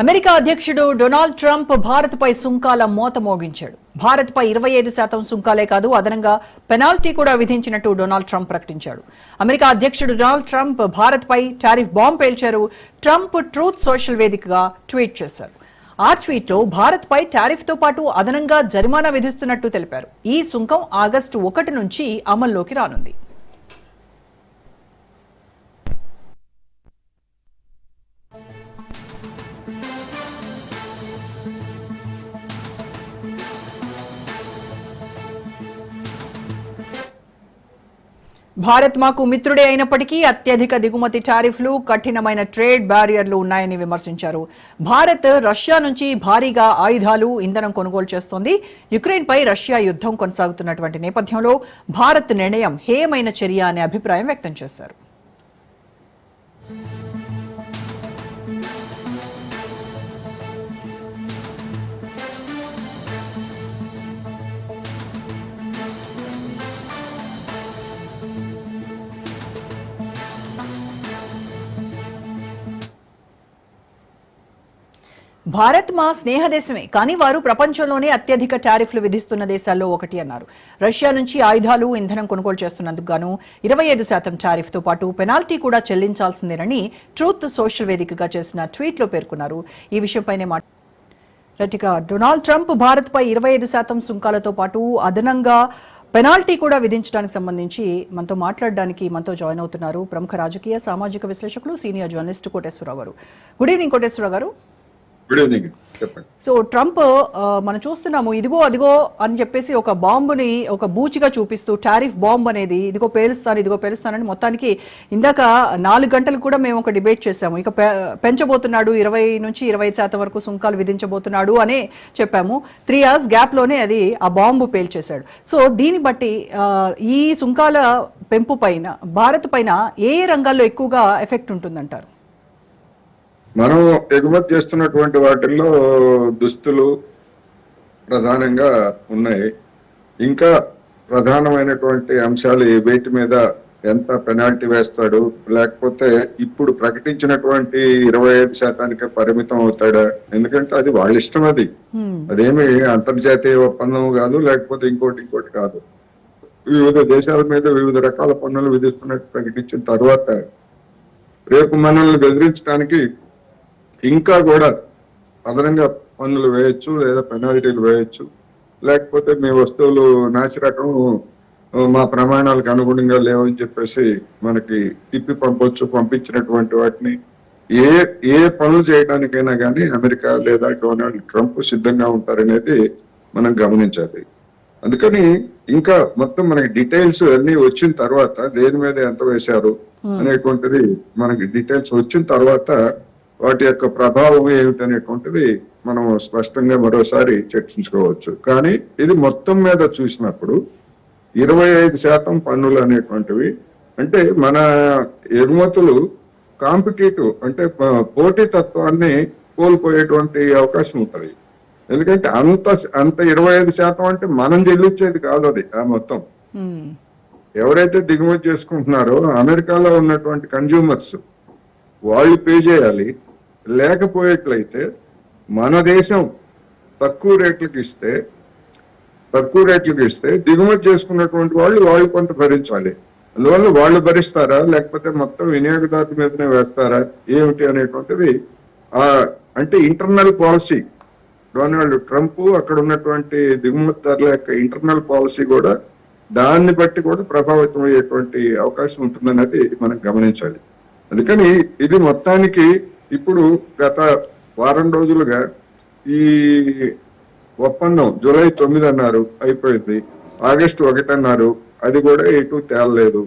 America అధ్యక్షుడు Donald Trump భారత్పై సుంకాల మోత మోగించాడు. భారత్పై 25% సుంకాలే కాదు, అదనంగా పెనాల్టీ కూడా విధించినట్టు డొనాల్డ్ ట్రంప్ ప్రకటించాడు. అమెరికా అధ్యక్షుడు డొనాల్డ్ ట్రంప్ భారత్పై టారిఫ్ బాంబ్ పేల్చారు. ట్రంప్ ట్రూత్ సోషల్ వేదికగా ట్వీట్ చేశారు. ఆ ట్వీట్లో భారత్పై టారిఫ్తో పాటు అదనంగా జరిమానా విధిస్తున్నట్టు తెలిపారు. ఈ సుంకం ఆగస్టు 1 నుంచి అమల్లోకి రానుంది. భారత్ మాకు మిత్రుడే అయినప్పటికీ అత్యధిక దిగుమతి టారిఫ్లు, కఠినమైన ట్రేడ్ బ్యారియర్లు ఉన్నాయని విమర్శించారు. భారత్ రష్యా నుంచి భారీగా ఆయుధాలు, ఇంధనం కొనుగోలు చేస్తోంది. యుక్రెయిన్పై రష్యా యుద్ధం కొనసాగుతున్నటువంటి నేపథ్యంలో భారత్ నిర్ణయం హేయమైన చర్య అనే అభిప్రాయం వ్యక్తం చేశారు. భారత్ మా స్నేహ దేశమే, కానీ వారు ప్రపంచంలోనే అత్యధిక టారిఫ్లు విధిస్తున్న దేశాల్లో ఒకటి అన్నారు. రష్యా నుంచి ఆయుధాలు, ఇంధనం కొనుగోలు చేస్తున్నందుకు గాను 25% టారిఫ్తో పాటు పెనాల్టీ కూడా చెల్లించాల్సిందేనని ట్రూత్ సోషల్ వేదికగా చేసిన ట్వీట్లో పేర్కొన్నారు. ఈ విషయంపైనే డొనాల్డ్ ట్రంప్ భారత్పై 25% సుంకాలతో పాటు అదనంగా పెనాల్టీ కూడా విధించడానికి సంబంధించి మనతో మాట్లాడడానికి జాయిన్ అవుతున్నారు ప్రముఖ రాజకీయ, సామాజిక విశ్లేషకులు, సీనియర్ జర్నలిస్ట్ కోటేశ్వరరావు గారు. గుడ్ ఈవినింగ్ కోటేశ్వరరావు గారు. సో ట్రంప్ మనం చూస్తున్నాము, ఇదిగో అదిగో అని చెప్పేసి ఒక బాంబుని ఒక బూచిగా చూపిస్తూ టారిఫ్ బాంబ్ అనేది ఇదిగో పేలుస్తానని మొత్తానికి ఇందాక 4 గంటలు కూడా మేము ఒక డిబేట్ చేశాము. ఇక పెంచబోతున్నాడు, 20 నుంచి 25% వరకు సుంకాలు విధించబోతున్నాడు అనే చెప్పాము. 3 hours గ్యాప్ లోనే అది ఆ బాంబు పేల్చేశాడు. సో దీన్ని బట్టి ఈ సుంకాల పెంపు పైన భారత్ పైన ఏ రంగాల్లో ఎక్కువగా ఎఫెక్ట్ ఉంటుందంటారు? మనం ఎగుమతి చేస్తున్నటువంటి వాటిల్లో దుస్తులు ప్రధానంగా ఉన్నాయి. ఇంకా ప్రధానమైనటువంటి అంశాలు వేటి మీద ఎంత పెనాల్టీ వేస్తాడు, లేకపోతే ఇప్పుడు ప్రకటించినటువంటి 25%కే పరిమితం అవుతాడా? ఎందుకంటే అది వాళ్ళ ఇష్టం. అదేమి అంతర్జాతీయ ఒప్పందం కాదు, లేకపోతే ఇంకోటి కాదు. వివిధ దేశాల మీద వివిధ రకాల పన్నులు విధిస్తున్నట్టు ప్రకటించిన తర్వాత రేపు మనల్ని బెదిరించడానికి ఇంకా కూడా అదనంగా పన్నులు వేయచ్చు, లేదా పెనాల్టీలు వేయచ్చు. లేకపోతే మీ వస్తువులు నాసిరకం, మా ప్రమాణాలకు అనుగుణంగా లేవని చెప్పేసి మనకి తిప్పి పంపించినటువంటి వాటిని ఏ పనులు చేయడానికైనా కానీ అమెరికా లేదా డొనాల్డ్ ట్రంప్ సిద్ధంగా ఉంటారనేది మనం గమనించాలి. అందుకని ఇంకా మొత్తం మనకి డీటెయిల్స్ అన్ని వచ్చిన తర్వాత దేని మీద ఎంత వేశారు అనేటువంటిది మనకి డీటెయిల్స్ వచ్చిన తర్వాత వాటి యొక్క ప్రభావం ఏమిటనేటువంటిది మనం స్పష్టంగా మరోసారి చర్చించుకోవచ్చు. కానీ ఇది మొత్తం మీద చూసినప్పుడు 25% పన్నులు అనేటువంటివి అంటే మన ఎగుమతులు కాంపిటేటివ్ అంటే పోటీ తత్వాన్ని కోల్పోయేటువంటి అవకాశం ఉంటుంది. ఎందుకంటే అంత 25% అంటే మనం చెల్లించేది కాదు. అది ఆ మొత్తం ఎవరైతే దిగుమతి చేసుకుంటున్నారో అమెరికాలో ఉన్నటువంటి కన్జ్యూమర్స్ వాళ్ళు పే చేయాలి. లేకపోయేట్లయితే మన దేశం తక్కువ రేట్లకు ఇస్తే దిగుమతి చేసుకున్నటువంటి వాళ్ళు కొంత భరించాలి. అందువల్ల వాళ్ళు భరిస్తారా, లేకపోతే మొత్తం వినియోగదారు మీదనే వేస్తారా ఏమిటి అనేటువంటిది అంటే ఇంటర్నల్ పాలసీ డొనాల్డ్ ట్రంప్ అక్కడ ఉన్నటువంటి దిగుమతిదారుల యొక్క ఇంటర్నల్ పాలసీ కూడా దాన్ని బట్టి కూడా ప్రభావితం అయ్యేటువంటి అవకాశం ఉంటుందన్నది మనం గమనించాలి. అందుకని ఇది మొత్తానికి ఇప్పుడు గత వారం రోజులుగా ఈ ఒప్పందం జూలై 9 అన్నారు, అయిపోయింది. ఆగస్టు 1 అన్నారు, అది కూడా ఎటు తేలలేదు.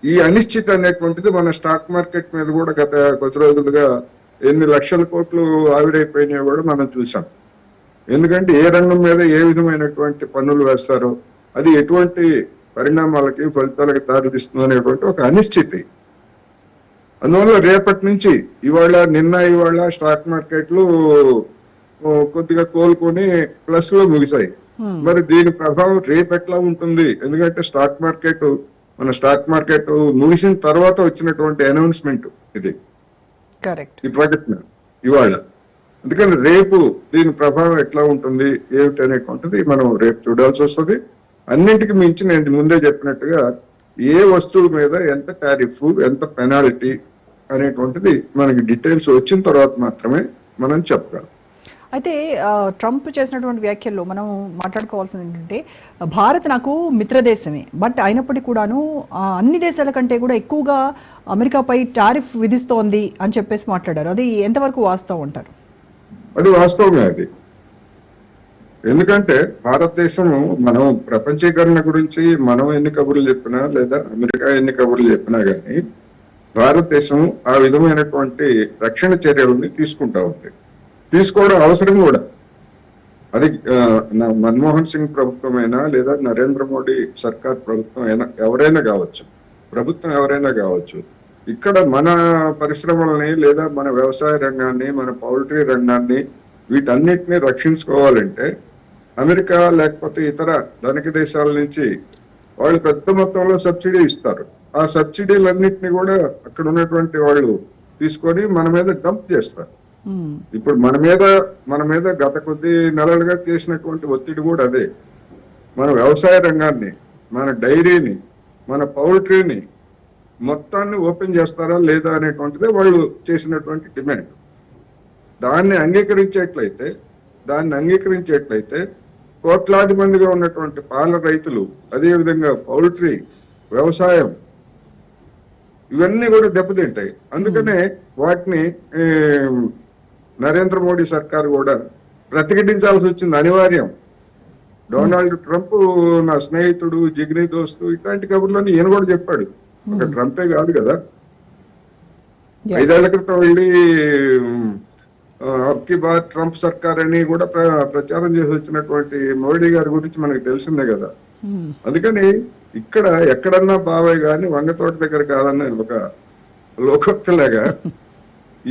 ఈ అనిశ్చితి అనేటువంటిది మన స్టాక్ మార్కెట్ మీద కూడా గత కొద్ది రోజులుగా ఎన్ని లక్షల కోట్లు ఆవిరైపోయినాయో కూడా మనం చూసాం. ఎందుకంటే ఏ రంగం మీద ఏ విధమైనటువంటి పన్నులు వేస్తారో అది ఎటువంటి పరిణామాలకి, ఫలితాలకి దారితీస్తుంది అనేటువంటి ఒక అనిశ్చితి. అందువల్ల రేపటి నుంచి ఇవాళ స్టాక్ మార్కెట్లు కొద్దిగా కోలుకొని ప్లస్ లో ముగిసాయి. మరి దీని ప్రభావం రేపు ఎట్లా ఉంటుంది? ఎందుకంటే మన స్టాక్ మార్కెట్ ముగిసిన తర్వాత వచ్చినటువంటి అనౌన్స్మెంట్ ఇది, ఈ ప్రకటన. ఇవాళ. అందుకని రేపు దీని ప్రభావం ఎట్లా ఉంటుంది ఏమిటి అనేటువంటిది మనం రేపు చూడాల్సి వస్తుంది. అన్నింటికి మించి నేను ముందే చెప్పినట్టుగా ఏ వస్తువు మీద ఎంత టారిఫ్, ఎంత పెనాల్టీ అనేటువంటిది మనకి డీటెయిల్స్ వచ్చిన తర్వాత మాత్రమే మనం చెప్పగలం. అయితే ట్రంప్ చేసినటువంటి వ్యాఖ్యల్లో మనం మాట్లాడుకోవాల్సింది ఏంటంటే భారత్ నాకు మిత్రదేశమే, బట్ అయినప్పటికీ కూడాను అన్ని దేశాల కంటే కూడా ఎక్కువగా అమెరికాపై టారిఫ్ విధిస్తోంది అని చెప్పేసి మాట్లాడారు. అది ఎంతవరకు వాస్తవం అంటారు? అది వాస్తవమే అది. ఎందుకంటే భారతదేశం మనం ప్రపంచీకరణ గురించి మనం ఎన్ని కబుర్లు చెప్పినా లేదా అమెరికా ఎన్ని కబుర్లు చెప్పినా గానీ భారతదేశం ఆ విధమైనటువంటి రక్షణ చర్యలని తీసుకుంటా ఉంది. తీసుకోవడం అవసరం కూడా. అది మన్మోహన్ సింగ్ ప్రభుత్వమైనా లేదా నరేంద్ర మోడీ సర్కార్ ప్రభుత్వం అయినా ఎవరైనా కావచ్చు, ప్రభుత్వం ఎవరైనా కావచ్చు, ఇక్కడ మన పరిశ్రమలని లేదా మన వ్యవసాయ రంగాన్ని, మన పౌల్ట్రీ రంగాన్ని వీటన్నిటిని రక్షించుకోవాలంటే అమెరికా లేకపోతే ఇతర ధనిక దేశాల నుంచి వాళ్ళు పెద్ద మొత్తంలో సబ్సిడీ ఇస్తారు. ఆ సబ్సిడీలన్నింటినీ కూడా అక్కడ ఉన్నటువంటి వాళ్ళు తీసుకొని మన మీద డంప్ చేస్తారు. ఇప్పుడు మన మీద గత కొద్ది నెలలుగా చేసినటువంటి ఒత్తిడి కూడా అదే. మన వ్యవసాయ రంగాన్ని, మన డైరీని, మన పౌల్ట్రీని మొత్తాన్ని ఓపెన్ చేస్తారా లేదా అనేటువంటిదే వాళ్ళు చేసినటువంటి డిమాండ్. దాన్ని అంగీకరించేట్లయితే కోట్లాది మందిగా ఉన్నటువంటి పాల రైతులు, అదేవిధంగా పౌల్ట్రీ వ్యవసాయం ఇవన్నీ కూడా దెబ్బతింటాయి. అందుకనే వాటిని నరేంద్ర మోడీ సర్కారు కూడా ప్రతిఘటించాల్సి వచ్చింది, అనివార్యం. డొనాల్డ్ ట్రంప్ నా స్నేహితుడు, జిగ్నీ దోస్తు ఇట్లాంటి కబుర్లని ఈయన కూడా చెప్పాడు. ఒక ట్రంపే కాదు కదా. 5 ఏళ్ల క్రితం వెళ్ళి అబ్కి బార్ ట్రంప్ సర్కార్ అని కూడా ప్రచారం చేసి వచ్చినటువంటి మోడీ గారి గురించి మనకు తెలిసిందే కదా. అందుకని ఇక్కడ ఎక్కడన్నా బాబాయ్ గాని వంగతోట దగ్గర కాదన్న ఒక లోకోక్తిలాగా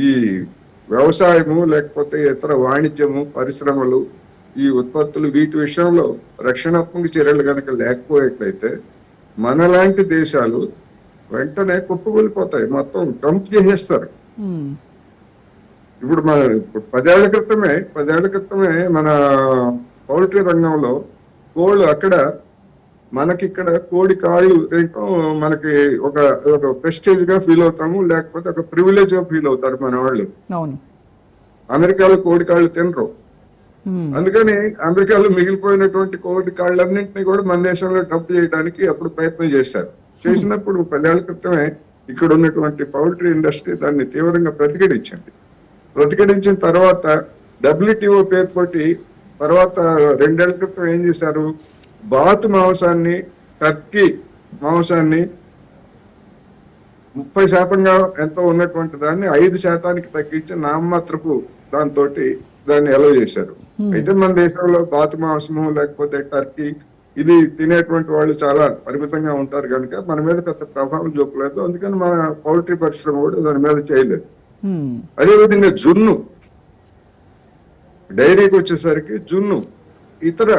ఈ వ్యవసాయము లేకపోతే ఇతర వాణిజ్యము, పరిశ్రమలు, ఈ ఉత్పత్తులు వీటి విషయంలో రక్షణాత్మక చర్యలు కనుక లేకపోయేట్లయితే మనలాంటి దేశాలు వెంటనే కుప్పకూలిపోతాయి, మొత్తం డంప్ చేసేస్తారు. ఇప్పుడు 10 ఏళ్ల క్రితమే మన పౌల్ట్రీ రంగంలో కోళ్ళు అక్కడ మనకిక్కడ కోడి కాళ్ళు తినటం మనకి ఒక ప్రెస్టేజ్ గా ఫీల్ అవుతాము, లేకపోతే ఒక ప్రివిలేజ్ గా ఫీల్ అవుతారు మన వాళ్ళు. అమెరికాలో కోడి కాళ్ళు తినరు. అందుకని అమెరికాలో మిగిలిపోయినటువంటి కోడి కాళ్ళన్నింటినీ కూడా మన దేశంలో డంప్ చేయడానికి అప్పుడు ప్రయత్నం చేశారు. చేసినప్పుడు 10 ఏళ్ల క్రితమే ఇక్కడ ఉన్నటువంటి పౌల్ట్రీ ఇండస్ట్రీ దాన్ని తీవ్రంగా ప్రతిఘటించిన తర్వాత డబ్ల్యూటీఓ పేరుతోటి తర్వాత 2 ఏళ్ల క్రితం ఏం చేశారు, బాతు మాంసాన్ని, టర్కీ మాంసాన్ని 30% ఎంతో ఉన్నటువంటి దాన్ని 5% తగ్గించి నామమాత్రపు దాన్ని ఎలవ్ చేశారు. అయితే మన దేశంలో బాతు మాంసము లేకపోతే టర్కీ ఇది తినేటువంటి వాళ్ళు చాలా పరిమితంగా ఉంటారు కనుక మన మీద పెద్ద ప్రభావం చూపలేదు. అందుకని మన పౌల్ట్రీ పరిశ్రమ కూడా దాని మీద చేయలేదు. అదేవిధంగా జున్ను, డైరీకి వచ్చేసరికి జున్ను, ఇతర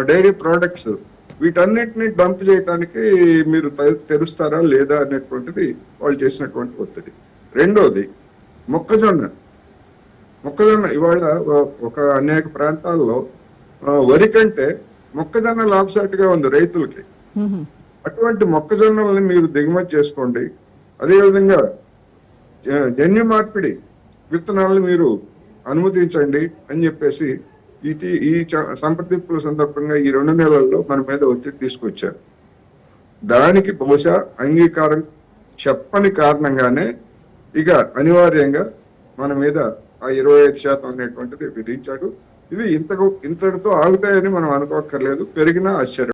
డైరీ ప్రోడక్ట్స్ వీటన్నిటిని డంప్ చేయడానికి మీరు తెరుస్తారా లేదా అనేటువంటిది వాళ్ళు చేసినటువంటి ఒత్తిడి. రెండోది మొక్కజొన్న ఇవాళ ఒక అనేక ప్రాంతాల్లో వరి కంటే మొక్కజొన్న లాభసాటిగా ఉంది రైతులకి. అటువంటి మొక్కజొన్నల్ని మీరు దిగుమతి చేసుకోండి. అదేవిధంగా జన్యు మార్పిడి విత్తనాలను మీరు అనుమతించండి అని చెప్పేసి ఈ సంప్రదింపుల సందర్భంగా ఈ 2 నెలల్లో మన మీద ఒత్తిడి తీసుకొచ్చారు. దానికి బహుశా అంగీకారం చెప్పని కారణంగానే ఇక అనివార్యంగా మన మీద ఆ 25% అనేటువంటిది విధించాడు. ఇది ఇంతటితో ఆగుతాయని మనం అనుకోక్కర్లేదు, పెరిగినా ఆశ్చర్యం.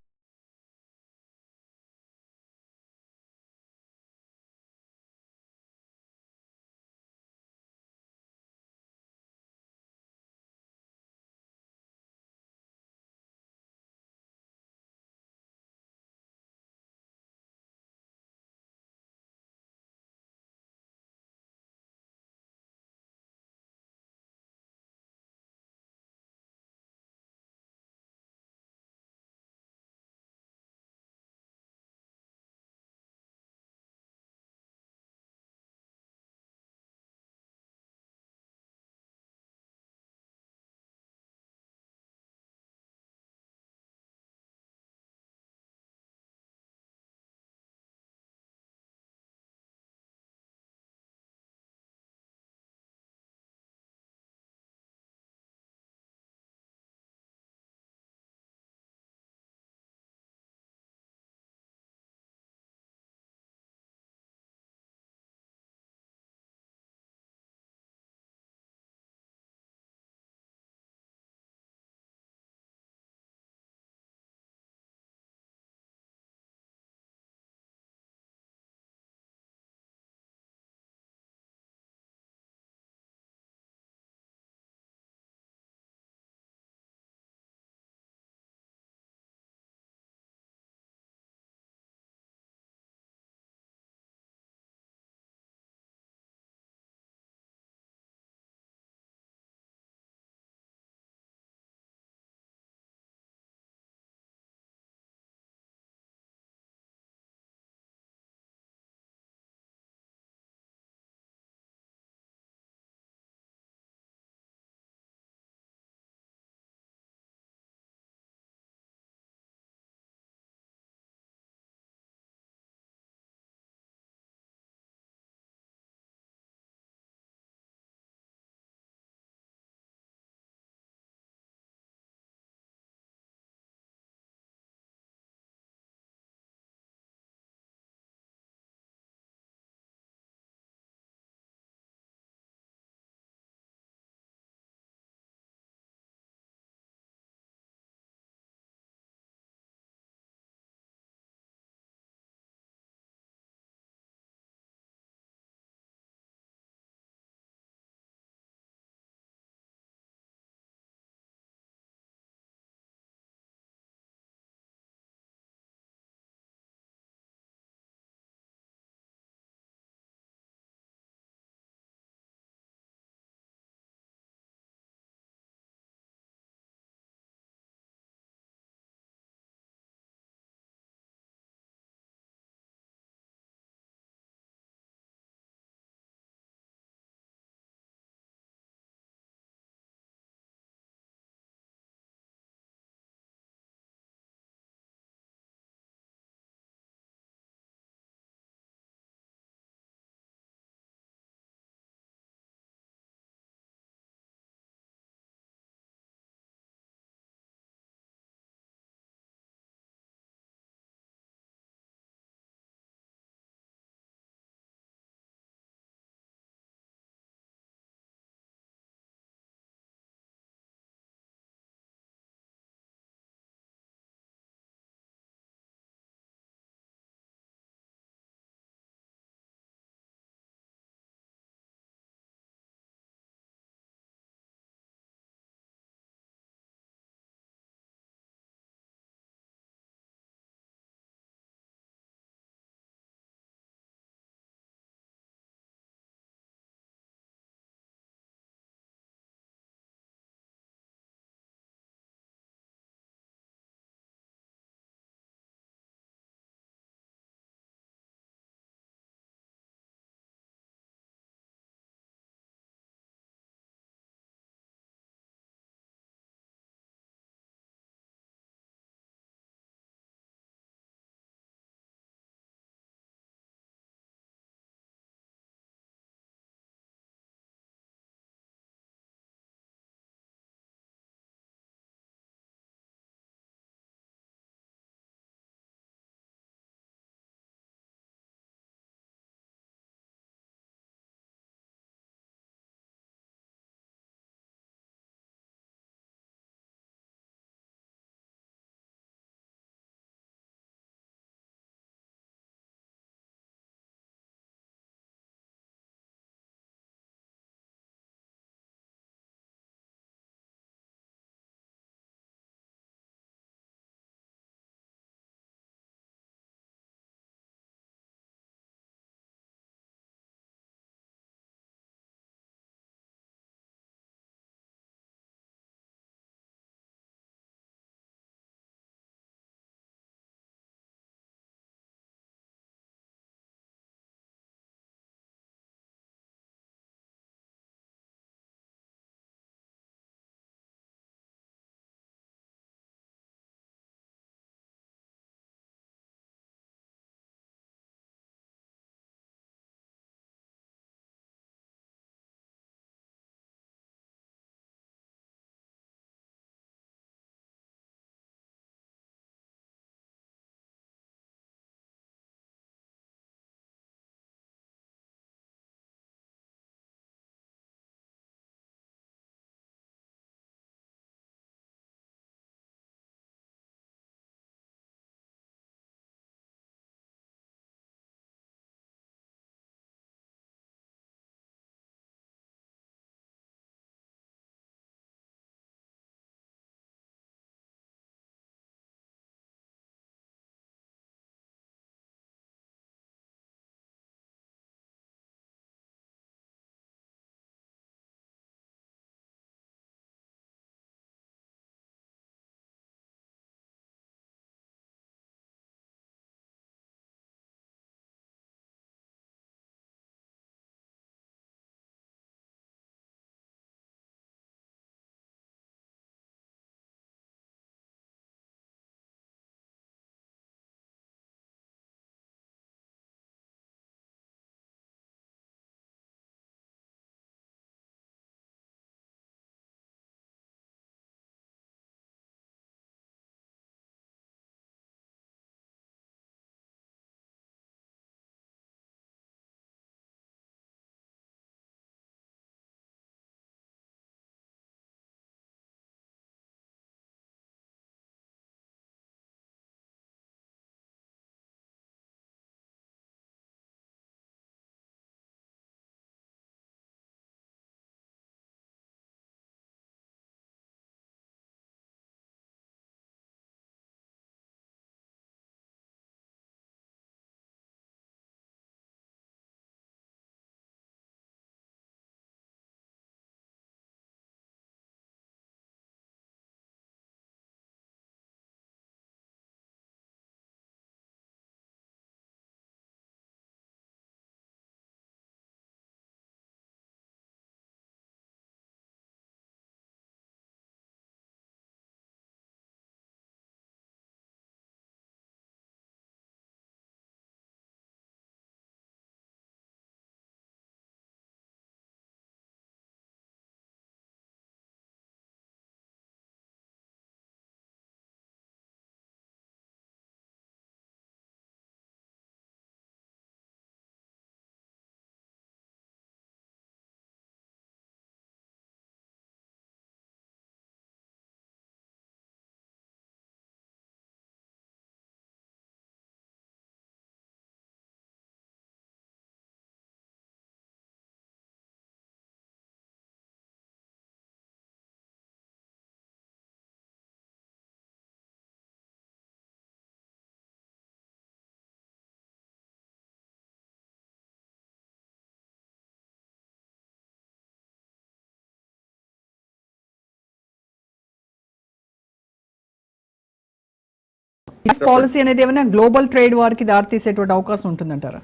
పాలసీ అనేది ఏమైనా గ్లోబల్ ట్రేడ్ వారికి దారితీసేటువంటి అవకాశం ఉంటుందంటారా?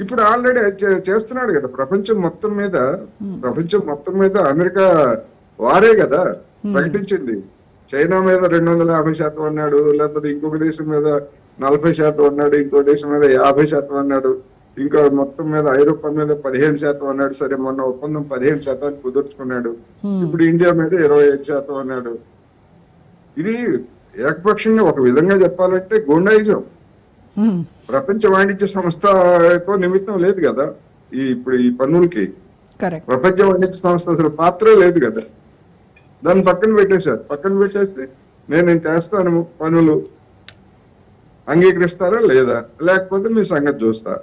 ఇప్పుడు ఆల్రెడీ చేస్తున్నాడు కదా ప్రపంచం మొత్తం మీద అమెరికా వారే కదా ప్రకటించింది. చైనా మీద 250% అన్నాడు, లేకపోతే ఇంకొక దేశం మీద 40% అన్నాడు, ఇంకో దేశం మీద 50% అన్నాడు, ఇంకా మొత్తం మీద ఐరోపా మీద 15% అన్నాడు. సరే, మొన్న ఒప్పందం 15% కుదుర్చుకున్నాడు. ఇప్పుడు ఇండియా మీద 25% అన్నాడు. ఇది ఏకపక్షంగా ఒక విధంగా చెప్పాలంటే గూండాయిజం. ప్రపంచ వాణిజ్య సంస్థతో నిమిత్తం లేదు కదా ఇప్పుడు ఈ పన్నులకి. ప్రపంచ వాణిజ్య సంస్థ అసలు పాత్రే లేదు కదా. దాన్ని పక్కన పెట్టేసి నేను చేస్తాను పనులు, అంగీకరిస్తారా లేదా, లేకపోతే మీ సంగతి చూస్తా.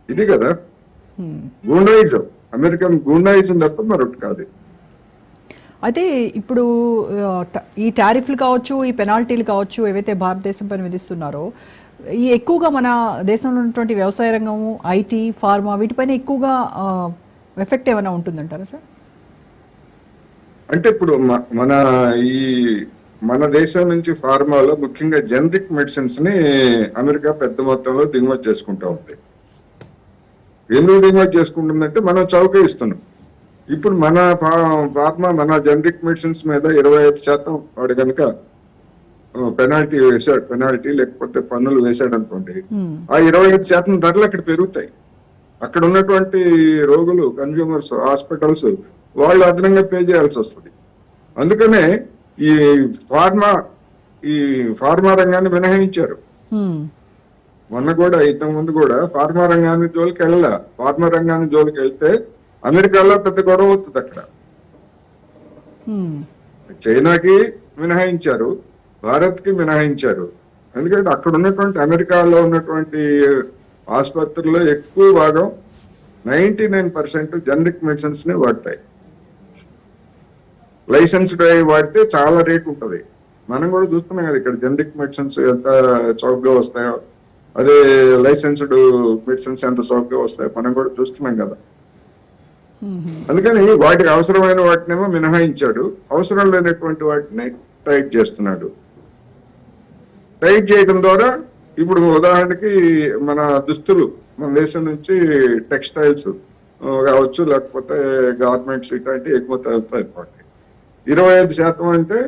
ఇది కదా గూండాయిజం. అమెరికన్ గూండాయిజం తప్ప మరొకటి కాదు. అయితే ఇప్పుడు ఈ టారిఫ్లు కావచ్చు, ఈ పెనాల్టీలు కావచ్చు, ఏవైతే భారతదేశం పైన విధిస్తున్నారో, ఈ ఎక్కువగా మన దేశంలో ఉన్నటువంటి వ్యవసాయ రంగము, ఐటీ, ఫార్మా వీటిపైన ఎక్కువగా ఎఫెక్ట్ ఏమైనా ఉంటుందంటారా సార్? అంటే ఇప్పుడు మన దేశం నుంచి ఫార్మాలో ముఖ్యంగా జనరిక్ మెడిసిన్స్ ని అమెరికా పెద్ద మొత్తంలో దిగుమతి చేసుకుంటా ఉంది. ఎందుకు దిగుమతి చేసుకుంటుందంటే మనం చౌక ఇస్తున్నాం. ఇప్పుడు మన ఫార్మా, మన జనరిక్ మెడిసిన్స్ మీద 25% వాడు కనుక పెనాల్టీ లేకపోతే పన్నులు వేసాడు అనుకోండి, ఆ 25% ధరలు అక్కడ పెరుగుతాయి. అక్కడ ఉన్నటువంటి రోగులు, కన్జ్యూమర్స్, హాస్పిటల్స్ వాళ్ళు అదనంగా పే చేయాల్సి వస్తుంది. అందుకనే ఈ ఫార్మా రంగాన్ని మినహాయించారు. మొన్న కూడా, ఇంతకు ముందు కూడా ఫార్మా రంగాన్ని జోలికి వెళ్ళాల. ఫార్మా రంగాన్ని జోలికి వెళ్తే అమెరికాలో పెద్ద గొడవ అవుతుంది. అక్కడ చైనాకి మినహాయించారు, భారత్ కి మినహాయించారు. ఎందుకంటే అక్కడ ఉన్నటువంటి అమెరికాలో ఉన్నటువంటి ఆసుపత్రుల్లో ఎక్కువ భాగం 99% జనరిక్ మెడిసిన్స్ ని వాడతాయి. లైసెన్స్డ్ అయి వాడితే చాలా రేట్ ఉంటుంది. మనం కూడా చూస్తున్నాం కదా ఇక్కడ జనరిక్ మెడిసిన్స్ ఎంత చౌకగా వస్తాయో, అదే లైసెన్స్డ్ మెడిసిన్స్ ఎంత చౌకగా వస్తాయో మనం కూడా చూస్తున్నాం కదా. అందుకని వాటికి అవసరమైన వాటినేమో మినహాయించాడు, అవసరం లేనటువంటి వాటిని టైట్ చేస్తున్నాడు. టైట్ చేయడం ద్వారా ఇప్పుడు ఉదాహరణకి మన దుస్తులు, మన దేశం నుంచి టెక్స్టైల్స్ కావచ్చు, లేకపోతే గార్మెంట్స్ ఇట్లాంటి ఎగుమతి అవుతాయి. 25% అంటే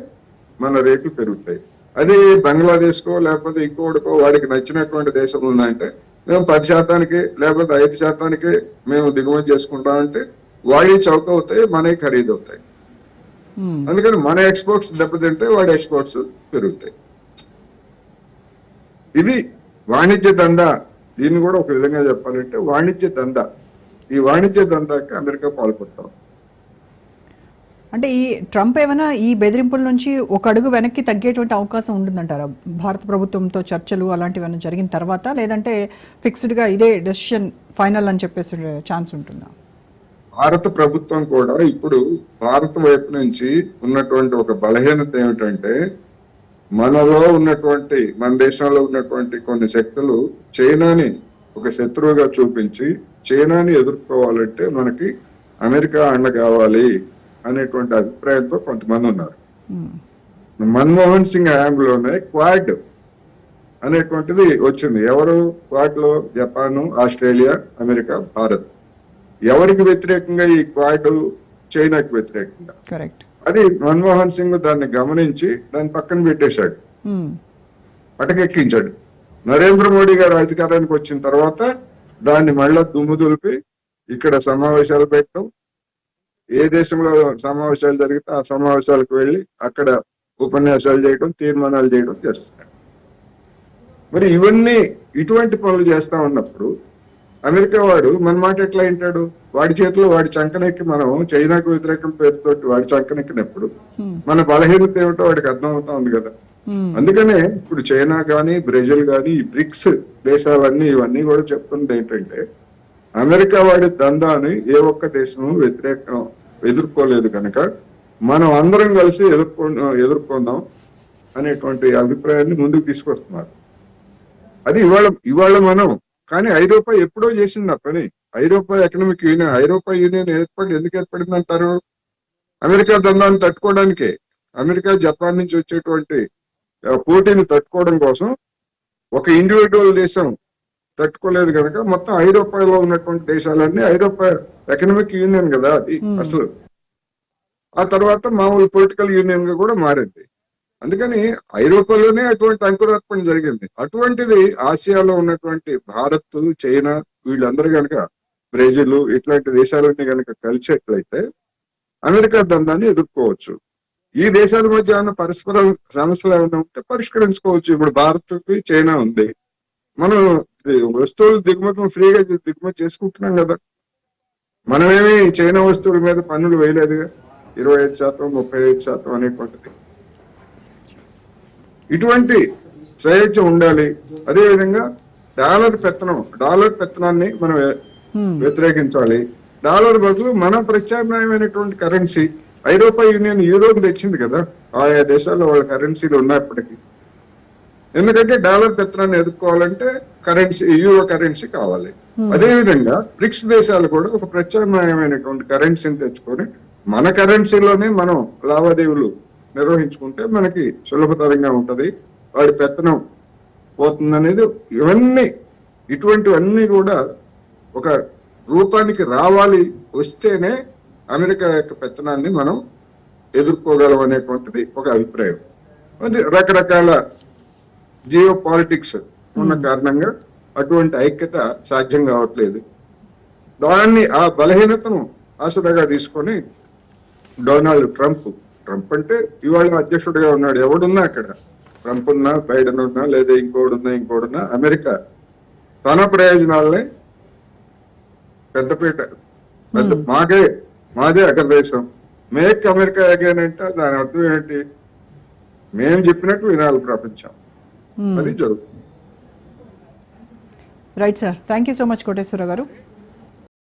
మన రేట్లు పెరుగుతాయి. అది బంగ్లాదేశ్కో లేకపోతే ఇంకోటికో వాడికి నచ్చినటువంటి దేశం ఉందంటే మేము 10% లేకపోతే 5% మేము దిగుమతి చేసుకుంటామంటే వాడి చౌక అవుతాయి, మనకి ఖరీదు అవుతాయి. అందుకని మన ఎక్స్పోర్ట్స్ దెబ్బతింటే వాడి ఎక్స్పోర్ట్స్ పెరుగుతాయి. ఇది వాణిజ్య దందా. దీన్ని కూడా ఒక విధంగా చెప్పాలంటే వాణిజ్య దందా. ఈ వాణిజ్య దందాకి అమెరికా పాల్పడతాం. అంటే ఈ ట్రంప్ ఏమైనా ఈ బెదిరింపుల నుంచి ఒక అడుగు వెనక్కి తగ్గేటువంటి అవకాశం ఉంటుందంటారా? భారత ప్రభుత్వంతో చర్చలు అలాంటివి ఏమైనా జరిగిన తర్వాత, లేదంటే ఫిక్స్డ్ గా ఇదే డెసిషన్ ఫైనల్ అని చెప్పేసి ఛాన్స్ ఉంటుందా? భారత ప్రభుత్వం కూడా ఇప్పుడు భారత వైపు నుంచి ఉన్నటువంటి ఒక బలహీనత ఏమిటంటే, మన దేశంలో ఉన్నటువంటి కొన్ని శక్తులు చైనాని ఒక శత్రువుగా చూపించి చైనాని ఎదుర్కోవాలంటే మనకి అమెరికా అండ కావాలి అనేటువంటి అభిప్రాయంతో కొంతమంది ఉన్నారు. మన్మోహన్ సింగ్ హయాంలోనే క్వాడ్ అనేటువంటిది వచ్చింది. ఎవరు క్వాడ్ లో? Japan, Australia, America, Bharat. ఎవరికి వ్యతిరేకంగా ఈ క్వాడ్? చైనాకి వ్యతిరేకంగా. కరెక్ట్. అది మన్మోహన్ సింగ్ దాన్ని గమనించి దాన్ని పక్కన పెట్టేశాడు, పటకెక్కించాడు. నరేంద్ర మోడీ గారు అధికారానికి వచ్చిన తర్వాత దాన్ని మళ్ళా దుమ్ము దులిపి ఇక్కడ సమావేశాలు పెట్టడం, ఏ దేశంలో సమావేశాలు జరిగితే ఆ సమావేశాలకు వెళ్ళి అక్కడ ఉపన్యాసాలు చేయడం, తీర్మానాలు చేయడం చేస్తున్నాడు. మరి ఇటువంటి పనులు చేస్తా ఉన్నప్పుడు అమెరికా వాడు మన మాట ఎట్లా వింటాడు? వాడి చేతిలో వాడి చంకనెక్కి మనం చైనాకు వ్యతిరేకం పేరుతో వాడి చంకనెక్కినప్పుడు మన బలహీనత ఏమిటో వాడికి అర్థం అవుతా ఉంది కదా. అందుకనే ఇప్పుడు చైనా కానీ, బ్రెజిల్ కానీ, ఈ బ్రిక్స్ దేశాలన్నీ ఇవన్నీ కూడా చెప్తున్నది ఏంటంటే, అమెరికా వాడి దందాన్ని ఏ ఒక్క దేశము ఎదుర్కోలేదు కనుక మనం అందరం కలిసి ఎదుర్కొందాం అనేటువంటి అభిప్రాయాన్ని ముందుకు తీసుకొస్తున్నారు. అది ఇవాళ మనం, కానీ ఐరోపా ఎప్పుడో చేసింది ఆ పని. ఐరోపా ఎకనామిక్ యూనియన్, ఐరోపా యూనియన్ ఎందుకు ఏర్పడింది అంటారు? అమెరికా దందాన్ని తట్టుకోవడానికే. అమెరికా, జపాన్ నుంచి వచ్చేటువంటి పోటీని తట్టుకోవడం కోసం ఒక ఇండివిజువల్ దేశం తట్టుకోలేదు కనుక మొత్తం ఐరోపాలో ఉన్నటువంటి దేశాలన్నీ ఐరోపా ఎకనామిక్ యూనియన్ కదా అది అసలు. ఆ తర్వాత మామూలు పొలిటికల్ యూనియన్ గా కూడా మారింది. అందుకని ఐరోపాలోనే అటువంటి అంకురార్పణ జరిగింది. అటువంటిది ఆసియాలో ఉన్నటువంటి భారత్, చైనా వీళ్ళందరూ కనుక, బ్రెజిల్ ఇట్లాంటి దేశాలన్నీ కనుక కలిసేట్లయితే అమెరికా దందాన్ని ఎదుర్కోవచ్చు. ఈ దేశాల మధ్య ఉన్న పరస్పర సమస్యలు ఏమైనా ఉంటే పరిష్కరించుకోవచ్చు. ఇప్పుడు భారత్ కి చైనా ఉంది, మనం వస్తువులు దిగుమతులు ఫ్రీగా దిగుమతి చేసుకుంటున్నాం కదా. మనమేమి చైనా వస్తువుల మీద పన్నులు వేయలేదుగా, 25%, 35% అనేటువంటిది. ఇటువంటి స్వేచ్ఛ ఉండాలి. అదేవిధంగా డాలర్ పెత్తనాన్ని మనం వ్యతిరేకించాలి. డాలర్ బదులు మన ప్రత్యామ్నాయమైనటువంటి కరెన్సీ, ఐరోపా యూనియన్ యూరోని తెచ్చింది కదా, ఆయా దేశాల్లో వాళ్ళ కరెన్సీలు ఉన్నప్పటికీ. ఎందుకంటే డాలర్ పెత్తనాన్ని ఎదుర్కోవాలంటే యూరో కరెన్సీ కావాలి. అదేవిధంగా బ్రిక్స్ దేశాలు కూడా ఒక ప్రత్యామ్నాయమైనటువంటి కరెన్సీని తెచ్చుకొని మన కరెన్సీలోనే మనం లావాదేవీలు నిర్వహించుకుంటే మనకి సులభతరంగా ఉంటది, వాడి పెత్తనం పోతుందనేది. ఇటువంటివన్నీ కూడా ఒక రూపానికి రావాలి, వస్తేనే అమెరికా యొక్క పెత్తనాన్ని మనం ఎదుర్కోగలం అనేటువంటిది ఒక అభిప్రాయం. అది రకరకాల జియో పాలిటిక్స్ ఉన్న కారణంగా అటువంటి ఐక్యత సాధ్యం కావట్లేదు. ఆ బలహీనతను ఆసరాగా తీసుకొని డొనాల్డ్ ట్రంప్ అంటే ఇవాళ అధ్యక్షుడిగా ఉన్నాడు. ఎవడున్నా అక్కడ, ట్రంప్ ఉన్నా, బైడెన్ ఉన్నా, లేదా ఇంకోడున్నా అమెరికా తన ప్రయోజనాలనే మాదే అగ్రదేశం. మేక్ అమెరికా అగైన్ అంటే దాని అర్థం ఏంటి? మేము చెప్పినట్టు వినాలి ప్రపంచం. అది జరుగుతుంది. Right sir, thank you so much Koteswara గారు.